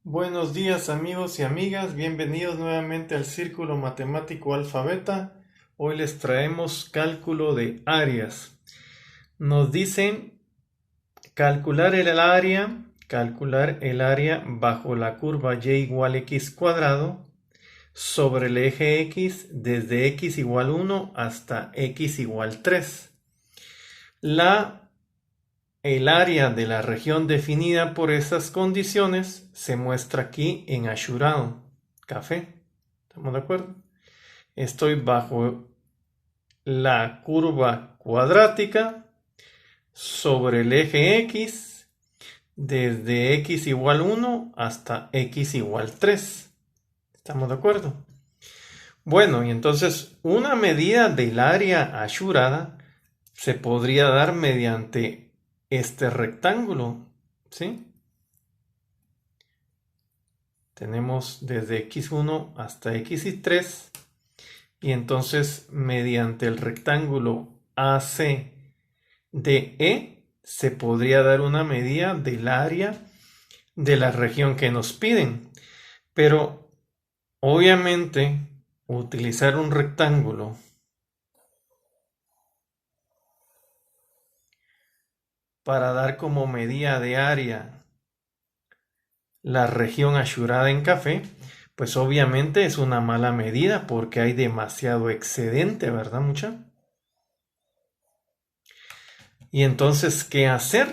Buenos días amigos y amigas, bienvenidos nuevamente al Círculo Matemático Alfa Beta. Hoy les traemos cálculo de áreas. Nos dicen calcular el área bajo la curva y igual x cuadrado sobre el eje x desde x igual 1 hasta x igual 3. El área de la región definida por esas condiciones se muestra aquí en achurado, café. ¿Estamos de acuerdo? Estoy bajo la curva cuadrática sobre el eje X desde x igual 1 hasta x igual 3. ¿Estamos de acuerdo? Bueno, y entonces una medida del área achurada se podría dar mediante este rectángulo, ¿sí? Tenemos desde x1 hasta x3 y entonces mediante el rectángulo ACDE se podría dar una medida del área de la región que nos piden. Pero obviamente utilizar un rectángulo para dar como medida de área la región achurada en café, pues obviamente es una mala medida porque hay demasiado excedente, ¿verdad, mucha? Y entonces, ¿qué hacer?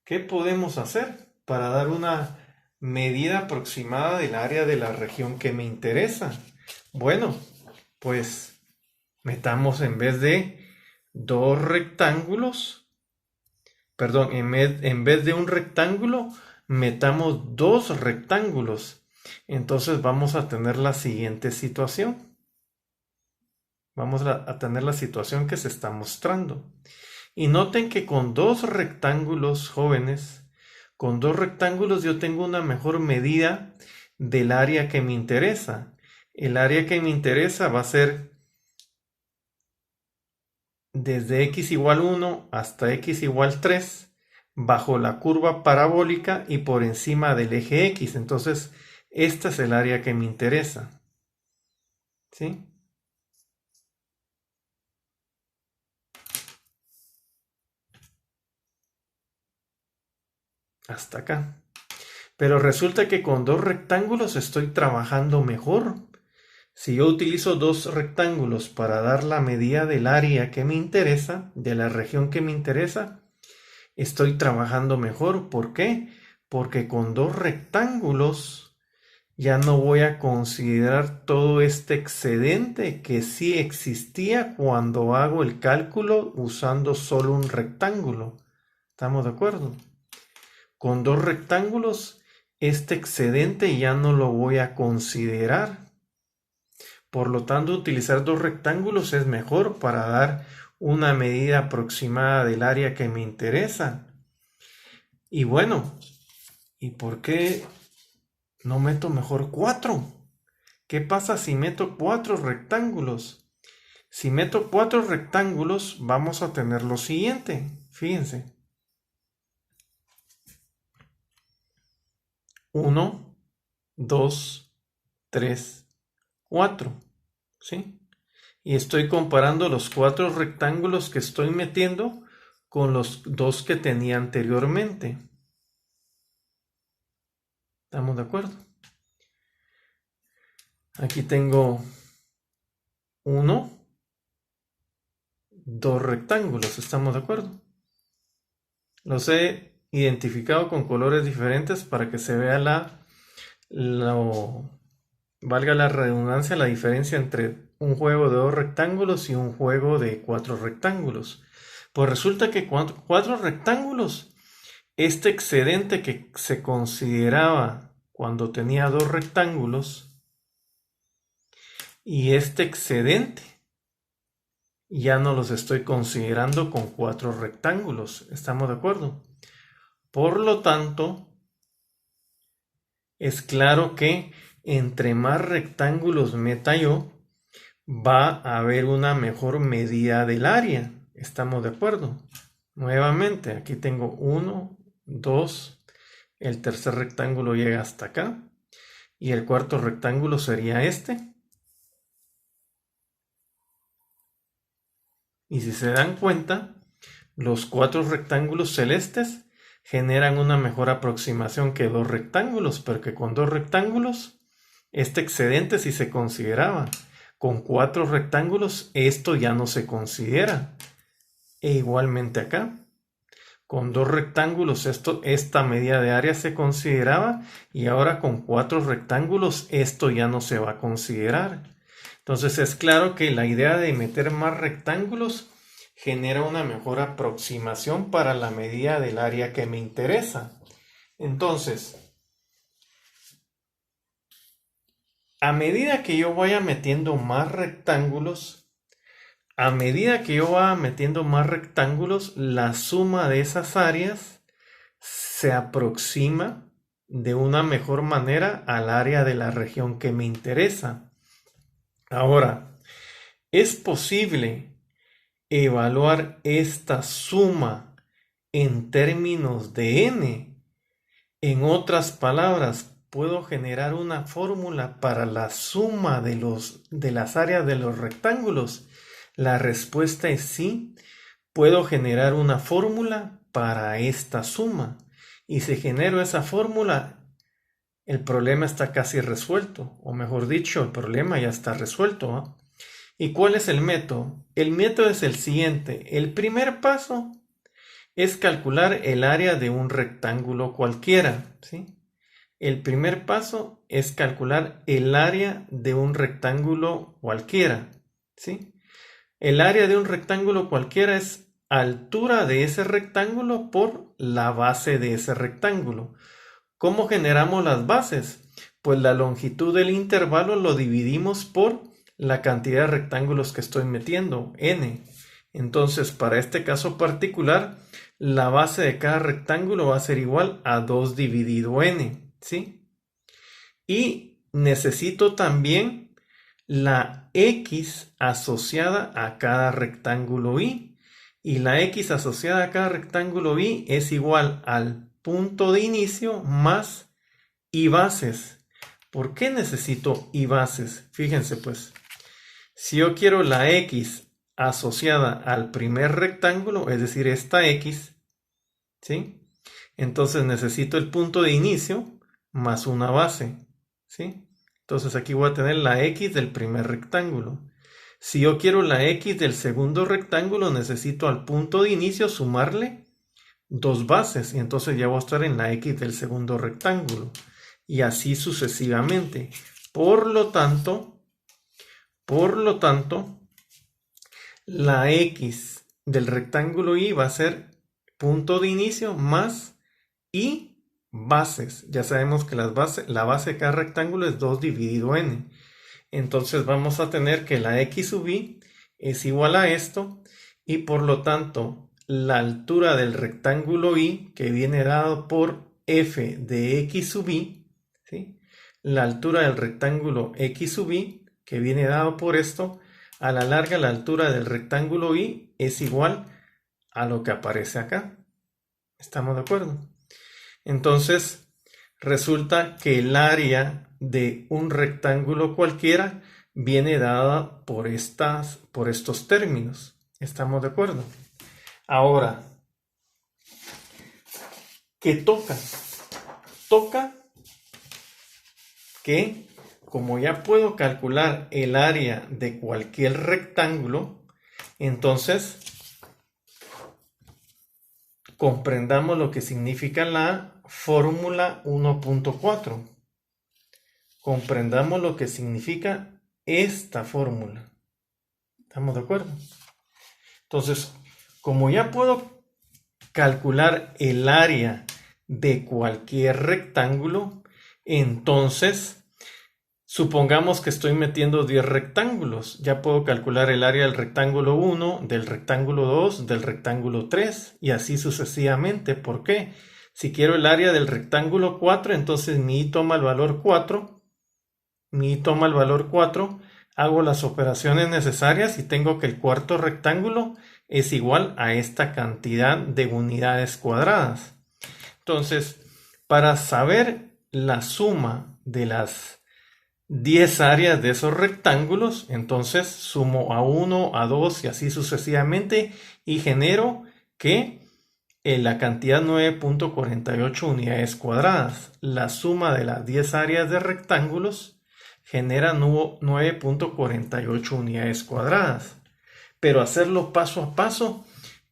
¿Qué podemos hacer para dar una medida aproximada del área de la región que me interesa? Bueno, pues metamos en vez de dos rectángulos, perdón, en vez de un rectángulo, metamos dos rectángulos. Entonces vamos a tener la siguiente situación. Vamos a tener la situación que se está mostrando. Y noten que con dos rectángulos jóvenes, con dos rectángulos yo tengo una mejor medida del área que me interesa. El área que me interesa va a ser desde x igual 1 hasta x igual 3 bajo la curva parabólica y por encima del eje x. Entonces, esta es el área que me interesa. ¿Sí? Hasta acá. Pero resulta que con dos rectángulos estoy trabajando mejor. Si yo utilizo dos rectángulos para dar la medida del área que me interesa, de la región que me interesa, estoy trabajando mejor. ¿Por qué? Porque con dos rectángulos ya no voy a considerar todo este excedente que sí existía cuando hago el cálculo usando solo un rectángulo. ¿Estamos de acuerdo? Con dos rectángulos, este excedente ya no lo voy a considerar. Por lo tanto, utilizar dos rectángulos es mejor para dar una medida aproximada del área que me interesa. Y bueno, ¿y por qué no meto mejor cuatro? ¿Qué pasa si meto cuatro rectángulos? Si meto cuatro rectángulos, vamos a tener lo siguiente. Fíjense. 1, 2, 3, 4. ¿Sí? Y estoy comparando los cuatro rectángulos que estoy metiendo con los dos que tenía anteriormente. ¿Estamos de acuerdo? Aquí tengo uno, dos rectángulos, ¿estamos de acuerdo? Los he identificado con colores diferentes para que se vea valga la redundancia, la diferencia entre un juego de dos rectángulos y un juego de cuatro rectángulos. Pues resulta que cuatro rectángulos, este excedente que se consideraba cuando tenía dos rectángulos y este excedente ya no los estoy considerando con cuatro rectángulos. ¿Estamos de acuerdo? Por lo tanto, es claro que entre más rectángulos meta yo, va a haber una mejor medida del área. ¿Estamos de acuerdo? Nuevamente, aquí tengo 1, 2, el tercer rectángulo llega hasta acá y el cuarto rectángulo sería este. Y si se dan cuenta, los 4 rectángulos celestes generan una mejor aproximación que 2 rectángulos, porque con 2 rectángulos, este excedente sí se consideraba. Con 4 rectángulos, esto ya no se considera. E igualmente acá, con 2 rectángulos, esta medida de área se consideraba, y ahora con 4 rectángulos, esto ya no se va a considerar. Entonces es claro que la idea de meter más rectángulos genera una mejor aproximación para la medida del área que me interesa. Entonces, a medida que yo vaya metiendo más rectángulos, la suma de esas áreas se aproxima de una mejor manera al área de la región que me interesa. Ahora, es posible evaluar esta suma en términos de n. En otras palabras, ¿puedo generar una fórmula para la suma de las áreas de los rectángulos? La respuesta es sí. Puedo generar una fórmula para esta suma. Y si genero esa fórmula, el problema está casi resuelto. O mejor dicho, el problema ya está resuelto, ¿eh? ¿Y cuál es el método? El método es el siguiente. El primer paso es calcular el área de un rectángulo cualquiera, ¿sí? El primer paso es calcular el área de un rectángulo cualquiera, ¿sí? El área de un rectángulo cualquiera es altura de ese rectángulo por la base de ese rectángulo. ¿Cómo generamos las bases? Pues la longitud del intervalo lo dividimos por la cantidad de rectángulos que estoy metiendo, n. Entonces, para este caso particular, la base de cada rectángulo va a ser igual a 2 dividido n, ¿sí? Y necesito también la x asociada a cada rectángulo y. Y la x asociada a cada rectángulo y es igual al punto de inicio más y bases. ¿Por qué necesito y bases? Fíjense pues, si yo quiero la x asociada al primer rectángulo, es decir, esta x, ¿sí? Entonces necesito el punto de inicio más una base, ¿sí? Entonces aquí voy a tener la x del primer rectángulo. Si yo quiero la x del segundo rectángulo, necesito al punto de inicio sumarle 2 bases, y entonces ya voy a estar en la x del segundo rectángulo. Y así sucesivamente. Por lo tanto, la x del rectángulo y va a ser punto de inicio más y bases. Ya sabemos que la base de cada rectángulo es 2 dividido n. Entonces vamos a tener que la x sub y es igual a esto, y por lo tanto la altura del rectángulo y, que viene dado por f de x sub y, ¿sí? La altura del rectángulo x sub y, que viene dado por esto, a la larga la altura del rectángulo y es igual a lo que aparece acá. ¿Estamos de acuerdo? Entonces resulta que el área de un rectángulo cualquiera viene dada por estos términos. ¿Estamos de acuerdo? Ahora, ¿qué toca? Toca que, como ya puedo calcular el área de cualquier rectángulo, entonces comprendamos lo que significa la fórmula 1.4. Comprendamos lo que significa esta fórmula. ¿Estamos de acuerdo? Entonces, como ya puedo calcular el área de cualquier rectángulo, entonces supongamos que estoy metiendo 10 rectángulos. Ya puedo calcular el área del rectángulo 1, del rectángulo 2, del rectángulo 3 y así sucesivamente. ¿Por qué? Si quiero el área del rectángulo 4, entonces mi y toma el valor 4. Hago las operaciones necesarias y tengo que el cuarto rectángulo es igual a esta cantidad de unidades cuadradas. Entonces, Para saber la suma de las 10 áreas de esos rectángulos, entonces sumo a 1, a 2 y así sucesivamente y genero que la cantidad 9.48 unidades cuadradas. La suma de las 10 áreas de rectángulos genera 9.48 unidades cuadradas. Pero hacerlo paso a paso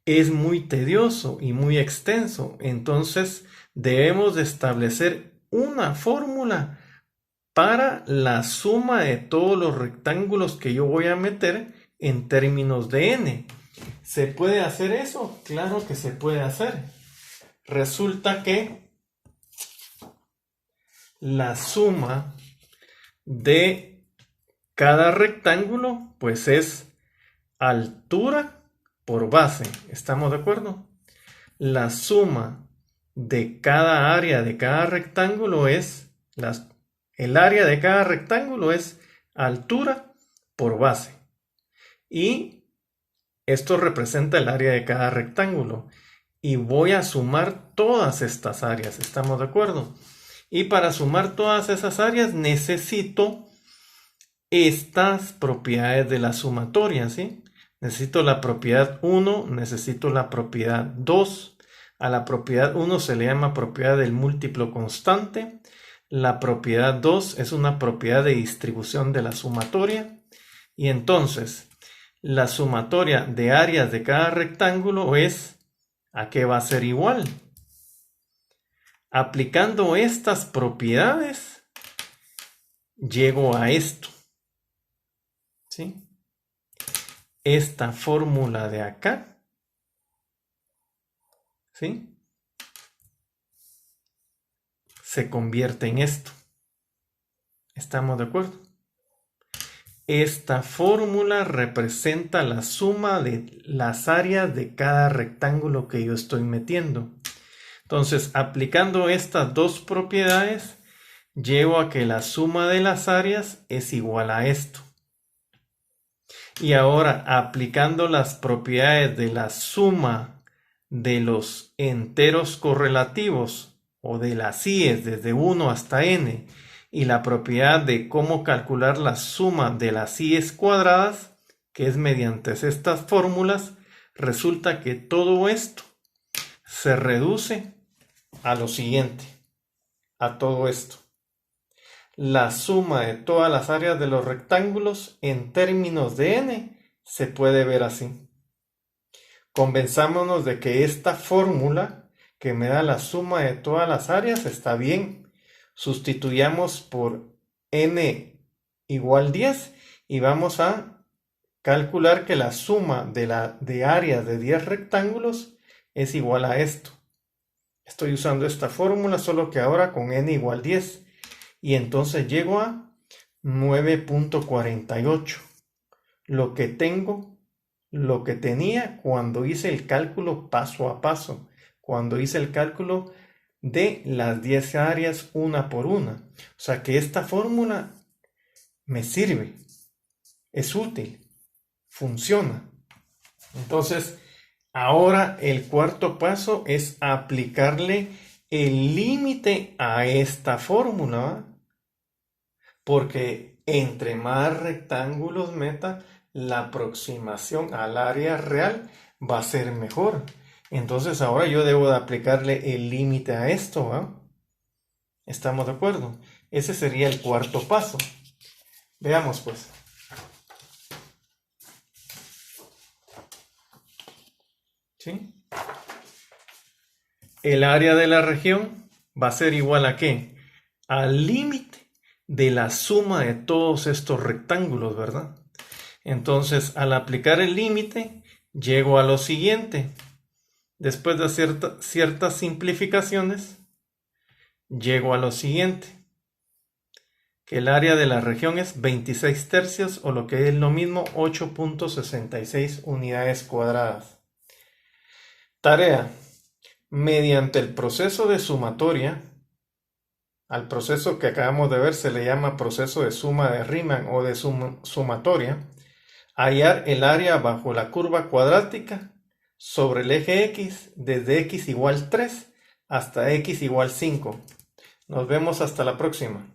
es muy tedioso y muy extenso. Entonces debemos de establecer una fórmula para la suma de todos los rectángulos que yo voy a meter en términos de n. ¿Se puede hacer eso? Claro que se puede hacer. Resulta que la suma de cada rectángulo pues es altura por base. ¿Estamos de acuerdo? La suma de cada área de cada rectángulo es el área de cada rectángulo es altura por base. Y esto representa el área de cada rectángulo. Y voy a sumar todas estas áreas. ¿Estamos de acuerdo? Y para sumar todas esas áreas necesito estas propiedades de la sumatoria, ¿sí? Necesito la propiedad 1, necesito la propiedad 2. A la propiedad 1 se le llama propiedad del múltiplo constante. La propiedad 2 es una propiedad de distribución de la sumatoria. Y entonces, la sumatoria de áreas de cada rectángulo es, ¿a qué va a ser igual? Aplicando estas propiedades, llego a esto. ¿Sí? Esta fórmula de acá, ¿sí? Se convierte en esto. ¿Estamos de acuerdo? Esta fórmula representa la suma de las áreas de cada rectángulo que yo estoy metiendo. Entonces, aplicando estas dos propiedades, llego a que la suma de las áreas es igual a esto. Y ahora, aplicando las propiedades de la suma de los enteros correlativos o de las i's desde 1 hasta n y la propiedad de cómo calcular la suma de las i's cuadradas, que es mediante estas fórmulas, resulta que todo esto se reduce a lo siguiente, a todo esto. La suma de todas las áreas de los rectángulos en términos de n se puede ver así. Convenzámonos de que esta fórmula que me da la suma de todas las áreas está bien. Sustituyamos por n igual 10 y vamos a calcular que la suma de áreas de 10 rectángulos es igual a esto. Estoy usando esta fórmula, solo que ahora con n igual 10. Y entonces llego a 9.48. Lo que tenía cuando hice el cálculo paso a paso. Cuando hice el cálculo de las 10 áreas una por una. O sea que esta fórmula me sirve. Es útil. Funciona. Entonces, ahora el cuarto paso es aplicarle el límite a esta fórmula, ¿va? Porque entre más rectángulos meta, la aproximación al área real va a ser mejor. Entonces ahora yo debo de aplicarle el límite a esto, ¿va? ¿Estamos de acuerdo? Ese sería el cuarto paso. Veamos pues. ¿Sí? El área de la región va a ser igual a ¿qué? Al límite de la suma de todos estos rectángulos, ¿verdad? Entonces, al aplicar el límite, llego a lo siguiente. Después de ciertas simplificaciones, llego a lo siguiente. Que el área de la región es 26 tercios o lo que es lo mismo 8.66 unidades cuadradas. Tarea. Mediante el proceso de sumatoria, al proceso que acabamos de ver se le llama proceso de suma de Riemann o de sumatoria, hallar el área bajo la curva cuadrática sobre el eje X desde X igual 3 hasta x igual 5. Nos vemos hasta la próxima.